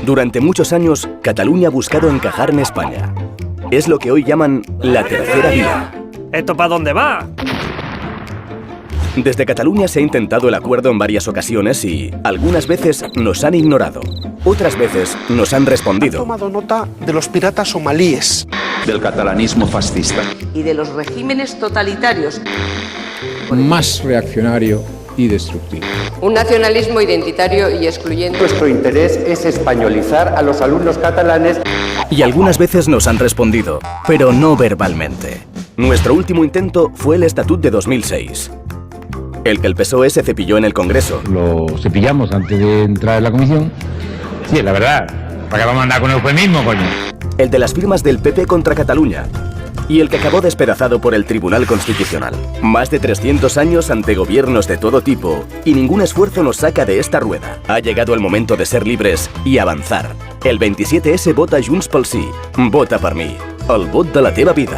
Durante muchos años, Cataluña ha buscado encajar en España. Es lo que hoy llaman la tercera vía. ¿Esto para dónde va? Desde Cataluña se ha intentado el acuerdo en varias ocasiones y algunas veces nos han ignorado. Otras veces nos han respondido. Han tomado nota de los piratas somalíes. Del catalanismo fascista. Y de los regímenes totalitarios. Más reaccionario y destructivo. Un nacionalismo identitario y excluyente. Nuestro interés es españolizar a los alumnos catalanes. Y algunas veces nos han respondido, pero no verbalmente. Nuestro último intento fue el Estatut de 2006. El que el PSOE se cepilló en el Congreso. Lo cepillamos antes de entrar en la comisión. Sí, la verdad. ¿Para qué vamos a andar con eufemismo, coño? El de las firmas del PP contra Cataluña. Y el que acabó despedazado por el Tribunal Constitucional. Más de 300 años ante gobiernos de todo tipo y ningún esfuerzo nos saca de esta rueda. Ha llegado el momento de ser libres y avanzar. El 27S vota Junts pel Sí. Vota per mi. El vot de la teva vida.